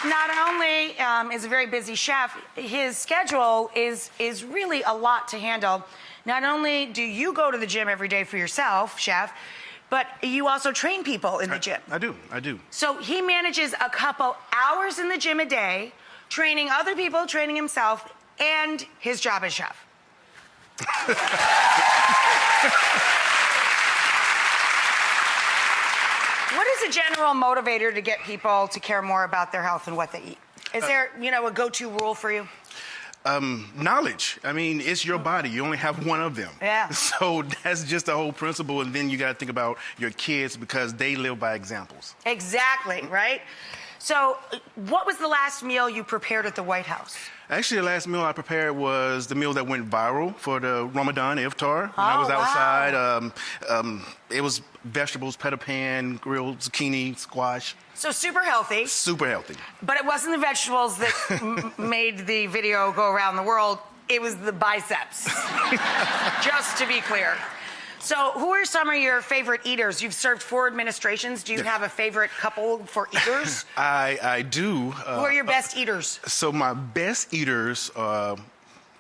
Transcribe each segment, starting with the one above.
not only is a very busy chef, his schedule is really a lot to handle. Not only do you go to the gym every day for yourself, chef, but you also train people in the gym. I do. So he manages a couple hours in the gym a day, training other people, training himself, and his job as chef. What is a general motivator to get people to care more about their health and what they eat? Is there, a go-to rule for you? Knowledge. I mean, it's your body. You only have one of them. Yeah. So that's just the whole principle. And then you got to think about your kids because they live by examples. Exactly, right? So what was the last meal you prepared at the White House? Actually, the last meal I prepared was the meal that went viral for the Ramadan iftar. When I was outside, it was vegetables, pita pan, grilled zucchini, squash. So super healthy. Super healthy. But it wasn't the vegetables that made the video go around the world. It was the biceps. Just to be clear. So who are some of your favorite eaters? You've served 4 administrations. Do you have a favorite couple for eaters? I do. Who are your best eaters? So my best eaters are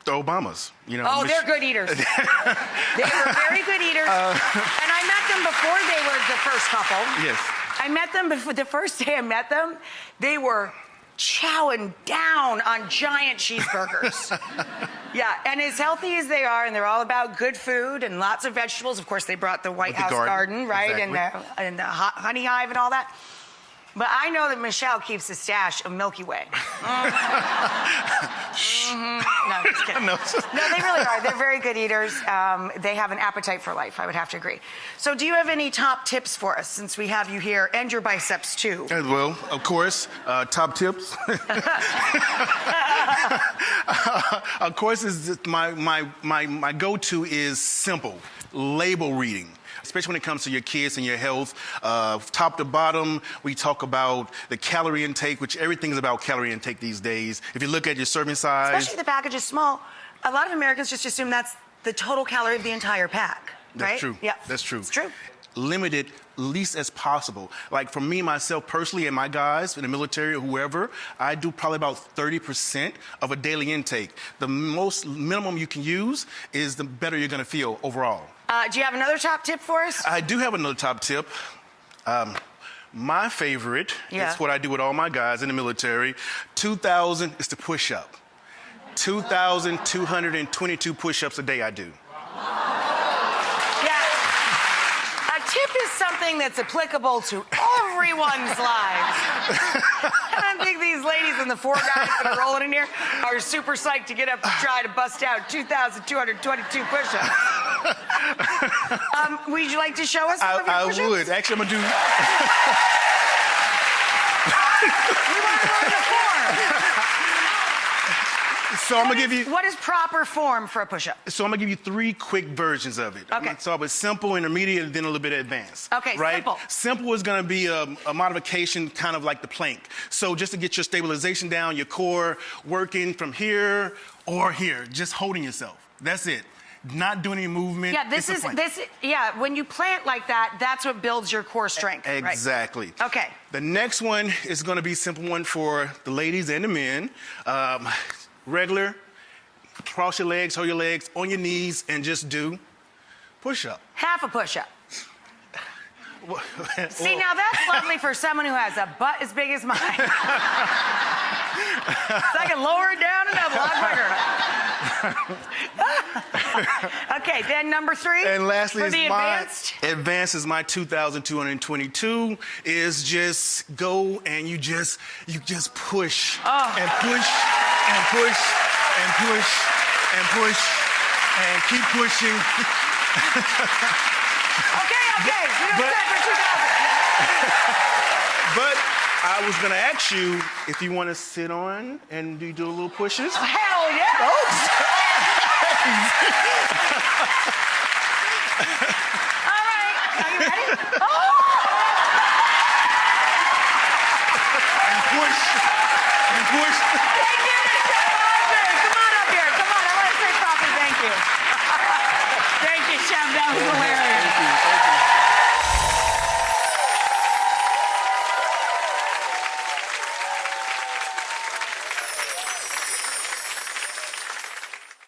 the Obamas. Oh, they're good eaters. They were very good eaters. And I met them before they were the first couple. Yes. I met them before the first day I met them. They were chowing down on giant cheeseburgers. Yeah, and as healthy as they are, and they're all about good food and lots of vegetables. Of course, they brought the White House garden, right? Exactly. And the honey hive and all that. But I know that Michelle keeps a stash of Milky Way. No, just kidding. No, they really are. They're very good eaters. They have an appetite for life, I would have to agree. So do you have any top tips for us, since we have you here, and your biceps, too? Well, of course, top tips. Of course, my go-to is simple, label reading. Especially when it comes to your kids and your health. Top to bottom, we talk about the calorie intake, which everything is about calorie intake these days. If you look at your serving size. Especially if the package is small. A lot of Americans just assume that's the total calorie of the entire pack, right? That's true. Yeah. That's true. It's true. Limit it least as possible. Like for me, myself personally, and my guys in the military or whoever, I do probably about 30% of a daily intake. The most minimum you can use is the better you're going to feel overall. Do you have another top tip for us? I do have another top tip. My favorite is what I do with all my guys in the military. 2,000 is the push-up. 2,222 push-ups a day I do. Tip is something that's applicable to everyone's lives. I don't think these ladies and the 4 guys that are rolling in here are super psyched to get up and try to bust out 2,222 push-ups. Would you like to show us some of your push-ups? I would. Actually, I'm going to do... We want to learn the form. So I'm going to give you... What is proper form for a push-up? So I'm going to give you 3 quick versions of it. Okay. I'm going to start with simple, intermediate, and then a little bit advanced. Okay, right? simple. Simple is going to be a modification kind of like the plank. So just to get your stabilization down, your core working from here or here, just holding yourself. That's it. Not doing any movement. Yeah, when you plant like that, that's what builds your core strength. Exactly. Right? Okay. The next one is going to be a simple one for the ladies and the men. Regular, cross your legs, hold your legs on your knees, and just do push-up. Half a push-up. See, now that's lovely for someone who has a butt as big as mine. So I can lower it down and up a lot quicker. Okay, then number 3. And lastly, for the advanced. Advanced is my 2,222. Is just go and you just push and push and push and push and push and keep pushing. Okay. We don't set for 2,000. But I was going to ask you if you want to sit on and do little pushes. Hell yeah! Oh.